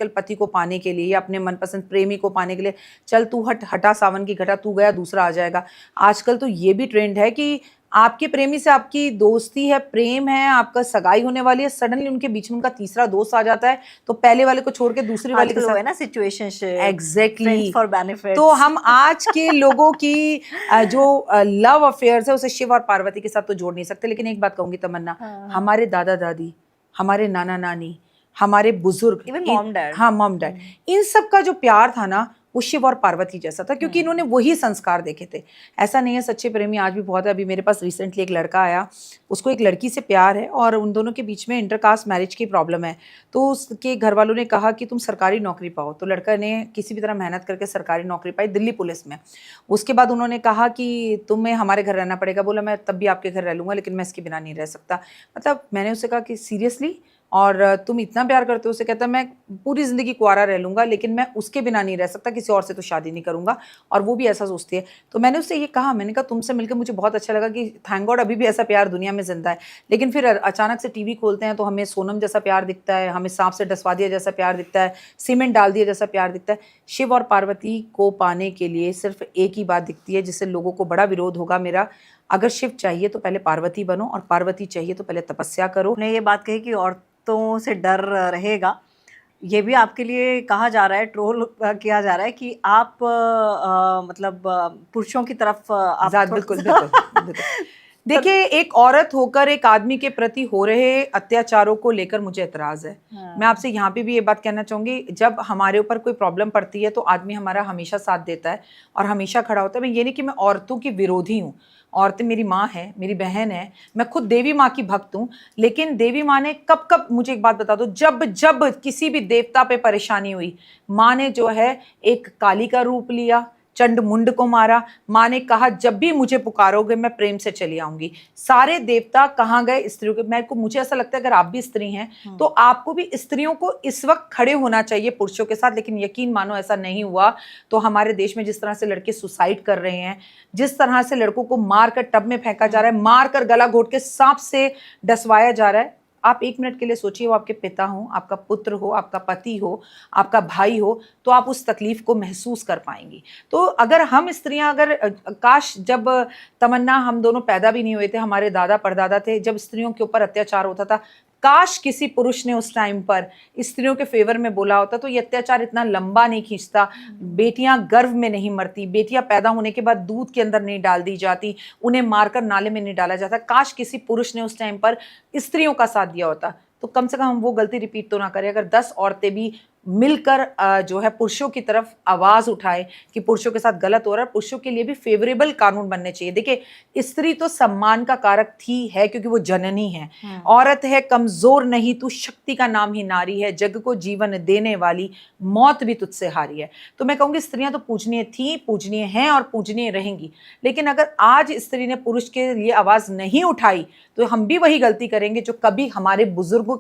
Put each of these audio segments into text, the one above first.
आजकल पति को पाने के लिए या अपने मनपसंद प्रेमी को पाने के लिए चल तू हटा सावन की घटा, तू गया दूसरा आ जाएगा। आजकल तो ये भी ट्रेंड है कि आपके प्रेमी से आपकी दोस्ती है, प्रेम है, आपका सगाई होने वाली है, सडनली उनके बीच में उनका तीसरा दोस्त आ जाता है, तो पहले वाले को छोड़ के दूसरी वाले के साथ है ना सिचुएशनशिप, एग्जैक्टली फॉर बेनिफिट। तो हम आज के लोगों की जो लव अफेयर्स है उसे शिव और पार्वती के साथ तो जोड़ नहीं सकते। लेकिन एक बात कहूंगी तमन्ना, हमारे दादा दादी, हमारे नाना नानी, हमारे बुजुर्ग, इवन मॉम डैड, हाँ मॉम डैड, इन सब का जो प्यार था ना वो शिव और पार्वती जैसा था, क्योंकि इन्होंने वही संस्कार देखे थे। ऐसा नहीं है, सच्चे प्रेमी आज भी बहुत है। अभी मेरे पास रिसेंटली एक लड़का आया, उसको एक लड़की से प्यार है और उन दोनों के बीच में इंटरकास्ट मैरिज की प्रॉब्लम है। तो उसके घर वालों ने कहा कि तुम सरकारी नौकरी पाओ, तो लड़का ने किसी भी तरह मेहनत करके सरकारी नौकरी पाई दिल्ली पुलिस में। उसके बाद उन्होंने कहा कि तुम्हें हमारे घर रहना पड़ेगा। बोला मैं तब भी आपके घर रह लूँगा, लेकिन मैं इसके बिना नहीं रह सकता। मतलब मैंने उससे कहा कि सीरियसली, और तुम इतना प्यार करते हो उसे? कहता मैं पूरी ज़िंदगी कुंवारा रह लूँगा, लेकिन मैं उसके बिना नहीं रह सकता, किसी और से तो शादी नहीं करूँगा। और वो भी ऐसा सोचती है। तो मैंने उससे ये कहा, मैंने कहा तुमसे मिलकर मुझे बहुत अच्छा लगा कि थैंक गॉड अभी भी ऐसा प्यार दुनिया में जिंदा है। लेकिन फिर अचानक से टीवी खोलते हैं तो हमें सोनम जैसा प्यार दिखता है, हमें सांप से डसवा दिया जैसा प्यार दिखता है, सीमेंट डाल दिया जैसा प्यार दिखता है। शिव और पार्वती को पाने के लिए सिर्फ एक ही बात दिखती है, जिससे लोगों को बड़ा विरोध होगा मेरा। अगर शिव चाहिए तो पहले पार्वती बनो, और पार्वती चाहिए तो पहले तपस्या करो। ने ये बात कही कि औरतों से डर रहेगा, ये भी आपके लिए कहा जा रहा है, ट्रोल किया जा रहा है कि आप मतलब पुरुषों की तरफ आप बिल्कुल बिल्कुल देखिए, एक औरत होकर एक आदमी के प्रति हो रहे अत्याचारों को लेकर मुझे एतराज है। मैं आपसे यहाँ पे भी ये बात कहना चाहूंगी, जब हमारे ऊपर कोई प्रॉब्लम पड़ती है तो आदमी हमारा हमेशा साथ देता है और हमेशा खड़ा होता है। मैं ये नहीं कि मैं औरतों की विरोधी हूँ, औरतें मेरी माँ है, मेरी बहन है, मैं खुद देवी माँ की भक्त हूँ। लेकिन देवी माँ ने कब कब, मुझे एक बात बता दो, जब जब किसी भी देवता पे परेशानी हुई, माँ ने जो है एक काली का रूप लिया, चंड मुंड को मारा। माँ ने कहा जब भी मुझे पुकारोगे मैं प्रेम से चली आऊंगी। सारे देवता कहाँ गए स्त्रियों के? मुझे ऐसा लगता है अगर आप भी स्त्री हैं तो आपको भी स्त्रियों को इस वक्त खड़े होना चाहिए पुरुषों के साथ। लेकिन यकीन मानो ऐसा नहीं हुआ तो हमारे देश में जिस तरह से लड़के सुसाइड कर रहे हैं, जिस तरह से लड़कों को मारकर टब में फेंका जा रहा है, मारकर गला घोट के सांप से डसवाया जा रहा है, आप एक मिनट के लिए सोचिए, वो आपके पिता हो, आपका पुत्र हो, आपका पति हो, आपका भाई हो, तो आप उस तकलीफ को महसूस कर पाएंगी। तो अगर हम स्त्रियां, अगर काश जब तमन्ना हम दोनों पैदा भी नहीं हुए थे, हमारे दादा परदादा थे, जब स्त्रियों के ऊपर अत्याचार होता था, काश किसी पुरुष ने उस टाइम पर स्त्रियों के फेवर में बोला होता तो ये अत्याचार इतना लंबा नहीं खींचता। बेटियां गर्भ में नहीं मरती, बेटियां पैदा होने के बाद दूध के अंदर नहीं डाल दी जाती, उन्हें मारकर नाले में नहीं डाला जाता। काश किसी पुरुष ने उस टाइम पर स्त्रियों का साथ दिया होता। तो कम से कम हम वो गलती रिपीट तो ना करें। अगर 10 औरतें भी मिलकर जो है पुरुषों की तरफ आवाज उठाए कि पुरुषों के साथ गलत हो रहा है, पुरुषों के लिए भी फेवरेबल कानून बनने चाहिए। देखिए, स्त्री तो सम्मान का कारक थी है, क्योंकि वो जननी है, औरत है, कमजोर नहीं, तू शक्ति का नाम ही नारी है, जग को जीवन देने वाली, मौत भी तुझसे हारी है। तो मैं कहूंगी स्त्रियां तो पूजनीय थी, पूजनीय हैं और पूजनीय रहेंगी। लेकिन अगर आज स्त्री ने पुरुष के लिए आवाज नहीं उठाई तो हम भी वही गलती करेंगे जो कभी हमारे बुजुर्ग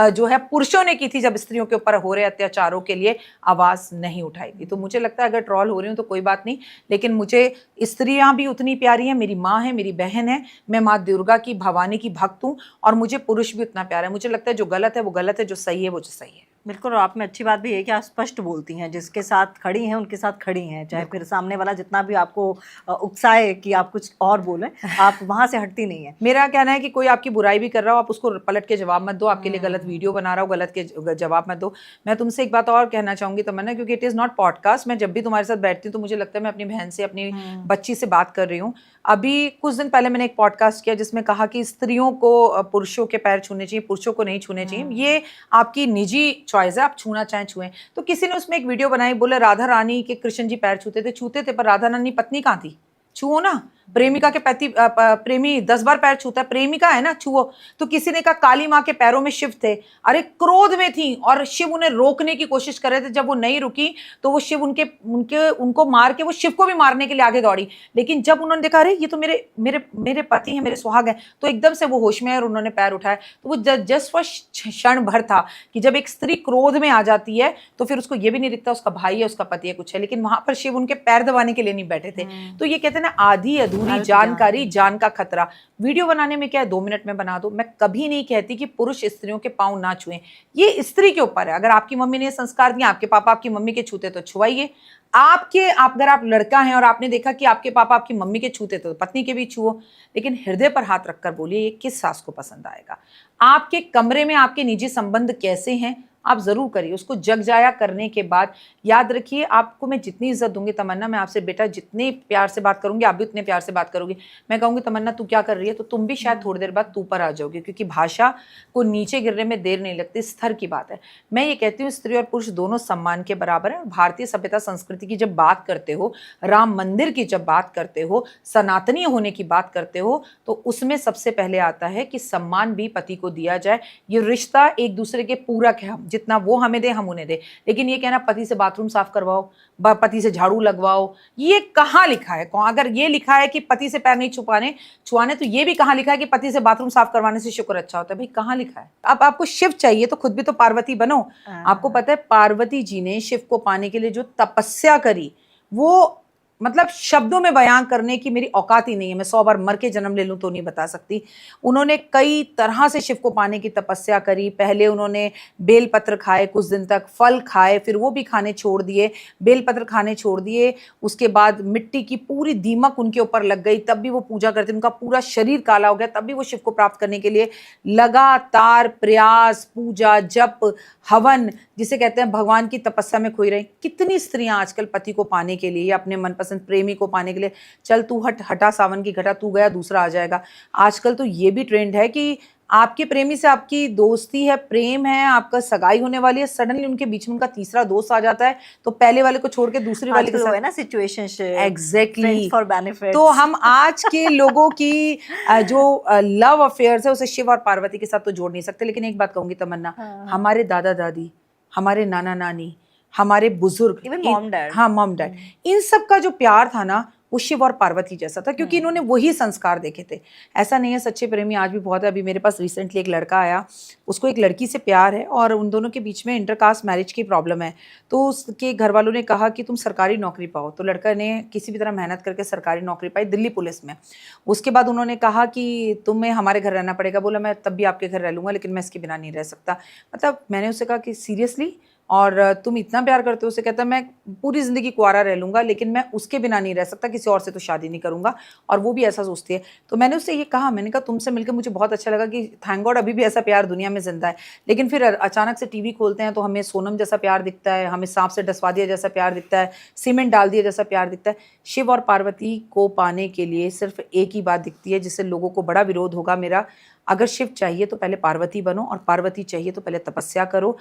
जो है पुरुषों ने की थी, जब स्त्रियों के ऊपर हो रहे अत्याचारों के लिए आवाज नहीं उठाई थी। तो मुझे लगता है अगर ट्रॉल हो रही हूँ तो कोई बात नहीं, लेकिन मुझे स्त्रियां भी उतनी प्यारी हैं, मेरी माँ है, मेरी बहन है, मैं माँ दुर्गा की, भवानी की भक्त हूँ, और मुझे पुरुष भी उतना प्यारा है। मुझे लगता है जो गलत है वो गलत है, जो सही है वो जो सही है। बिल्कुल। और आप में अच्छी बात भी है कि आप स्पष्ट बोलती हैं, जिसके साथ खड़ी हैं उनके साथ खड़ी हैं, चाहे फिर सामने वाला जितना भी आपको उकसाए कि आप कुछ और बोलें, आप वहां से हटती नहीं है। मेरा कहना है कि कोई आपकी बुराई भी कर रहा हो, आप उसको पलट के जवाब मत दो, आपके लिए गलत वीडियो बना रहा हो, गलत के जवाब मत दो। मैं तुमसे एक बात और कहना चाहूंगी तमन्ना, क्योंकि इट इज नॉट पॉडकास्ट, मैं जब भी तुम्हारे साथ बैठती हूँ तो मुझे लगता है मैं अपनी बहन से, अपनी बच्ची से बात कर रही हूँ। अभी कुछ दिन पहले मैंने एक पॉडकास्ट किया जिसमें कहा कि स्त्रियों को पुरुषों के पैर छूने चाहिए, पुरुषों को नहीं छूने चाहिए, ये आपकी निजी चॉइस है, आप छूना चाहें छुएं। तो किसी ने उसमें एक वीडियो बनाई, बोले राधा रानी के कृष्ण जी पैर छूते थे, पर राधा रानी पत्नी कहाँ थी? छुओ ना। प्रेमिका के प्रेमी 10 बार पैर छूता है, प्रेमिका है ना, छुओ। तो किसी ने कहा काली माँ के पैरों में शिव थे। अरे क्रोध में थी और शिव उन्हें रोकने की कोशिश कर रहे थे, जब वो नहीं रुकी तो वो शिव उनको मार के वो शिव को भी मारने के लिए आगे दौड़ी। लेकिन जब उन्होंने देखा अरे ये तो मेरे पति हैं, मेरे सुहाग हैं, तो एकदम से वो होश में है और उन्होंने पैर उठाए। तो वो जस्ट फॉर क्षण भर था कि जब एक स्त्री क्रोध में आ जाती है तो फिर उसको ये भी नहीं दिखता उसका भाई है, उसका पति है, कुछ है, लेकिन वहां पर शिव उनके पैर दबाने के लिए नहीं बैठे थे। तो ये कहते हैं ना, आधी अधूरी अल्प जानकारी जान का खतरा। वीडियो बनाने में क्या है, 2 मिनट में बना दो। मैं कभी नहीं कहती कि पुरुष स्त्रियों के पाँव ना छुएं, ये स्त्री के ऊपर है। अगर आपकी मम्मी ने संस्कार दिया, आपके पापा आपकी मम्मी के छूते तो छुआइए। अगर आप लड़का हैं और आपने देखा कि आपके पापा आपकी मम्मी के छूते तो पत्नी के भी छुओ, लेकिन हृदय पर हाथ रखकर बोलिए ये किस सास को पसंद आएगा। आपके कमरे में आपके निजी संबंध कैसे हैं आप जरूर करिए। उसको जग जाया करने के बाद याद रखिए, आपको मैं जितनी इज्जत दूंगी तमन्ना, मैं आपसे बेटा जितने प्यार से बात करूंगी आप भी उतने प्यार से बात करोगी। मैं कहूंगी तमन्ना तू क्या कर रही है, तो तुम भी शायद थोड़ी देर बाद तू पर आ जाओगी, क्योंकि भाषा को नीचे गिरने में देर नहीं लगती, स्तर की बात है। मैं ये कहती हूँ स्त्री और पुरुष दोनों सम्मान के बराबर है। और भारतीय सभ्यता संस्कृति की जब बात करते हो, राम मंदिर की जब बात करते हो, सनातनीय होने की बात करते हो, तो उसमें सबसे पहले आता है कि सम्मान भी पति को दिया जाए। ये रिश्ता एक दूसरे के पूरक है, जितना वो हमें दे हम उन्हें दे। लेकिन ये कहना पति से बाथरूम साफ करवाओ, पति से झाड़ू लगवाओ, ये कहाँ लिखा है? अगर ये लिखा है कि पति से पैर नहीं छुआने, तो ये भी कहाँ लिखा है कि पति से बाथरूम साफ करवाने से शुक्र अच्छा होता है? भाई कहाँ लिखा है? अब आपको शिव चाहिए तो खुद भी तो पार्वती बनो। आपको पता है पार्वती जी ने शिव को पाने के लिए जो तपस्या करी, वो मतलब शब्दों में बयां करने की मेरी औकात ही नहीं है। मैं 100 बार मर के जन्म ले लूं तो नहीं बता सकती। उन्होंने कई तरह से शिव को पाने की तपस्या करी। पहले उन्होंने बेलपत्र खाए, कुछ दिन तक फल खाए, फिर वो भी खाने छोड़ दिए, बेलपत्र खाने छोड़ दिए। उसके बाद मिट्टी की पूरी दीमक उनके ऊपर लग गई, तब भी वो पूजा करते, उनका पूरा शरीर काला हो गया, तब भी वो शिव को प्राप्त करने के लिए लगातार प्रयास, पूजा, जप, हवन, जिसे कहते हैं भगवान की तपस्या में खोई रही। कितनी स्त्रियां आजकल पति को पाने के लिए या अपने मनपसंद प्रेमी को पाने के लिए, चल तू हटा सावन की घटा, तू गया दूसरा आ जाएगा। आजकल तो ये भी ट्रेंड है कि आपके प्रेमी से आपकी दोस्ती है, प्रेम है, आपका सगाई होने वाली है, सडनली उनके बीच में उनका तीसरा दोस्त आ जाता है, तो पहले वाले को छोड़ के दूसरी वाले के साथ है ना सिचुएशनशिप, एग्जैक्टली फॉर बेनिफिट। तो हम आज के लोगों की जो लव अफेयर्स है उसे शिव और पार्वती के साथ तो जोड़ नहीं सकते। लेकिन एक बात कहूंगी तमन्ना, हमारे दादा दादी, हमारे नाना नानी, हमारे बुजुर्ग, इवन मॉम डैड, हाँ मॉम डैड, इन सब का जो प्यार था ना वो शिव और पार्वती जैसा था, क्योंकि इन्होंने वही संस्कार देखे थे। ऐसा नहीं है, सच्चे प्रेमी आज भी बहुत है। अभी मेरे पास रिसेंटली एक लड़का आया, उसको एक लड़की से प्यार है और उन दोनों के बीच में इंटरकास्ट मैरिज की प्रॉब्लम है। तो उसके घर वालों ने कहा कि तुम सरकारी नौकरी पाओ, तो लड़का ने किसी भी तरह मेहनत करके सरकारी नौकरी पाई दिल्ली पुलिस में। उसके बाद उन्होंने कहा कि तुम्हें हमारे घर रहना पड़ेगा। बोला मैं तब भी आपके घर रह लूँगा, लेकिन मैं इसके बिना नहीं रह सकता। मतलब मैंने उससे कहा कि सीरियसली, और तुम इतना प्यार करते हो? उसे कहता मैं पूरी ज़िंदगी कुंवारा रह लूँगा, लेकिन मैं उसके बिना नहीं रह सकता, किसी और से तो शादी नहीं करूँगा। और वो भी ऐसा सोचती है। तो मैंने उससे ये कहा, मैंने कहा तुमसे मिलकर मुझे बहुत अच्छा लगा कि थैंक गॉड अभी भी ऐसा प्यार दुनिया में जिंदा है। लेकिन फिर अचानक से टीवी खोलते हैं तो हमें सोनम जैसा प्यार दिखता है, हमें सांप से डसवा दिया जैसा प्यार दिखता है, सीमेंट डाल दिया जैसा प्यार दिखता है। शिव और पार्वती को पाने के लिए सिर्फ एक ही बात दिखती है, जिससे लोगों को बड़ा विरोध होगा मेरा। अगर शिव चाहिए तो पहले पार्वती बनो, और पार्वती चाहिए तो पहले तपस्या करो।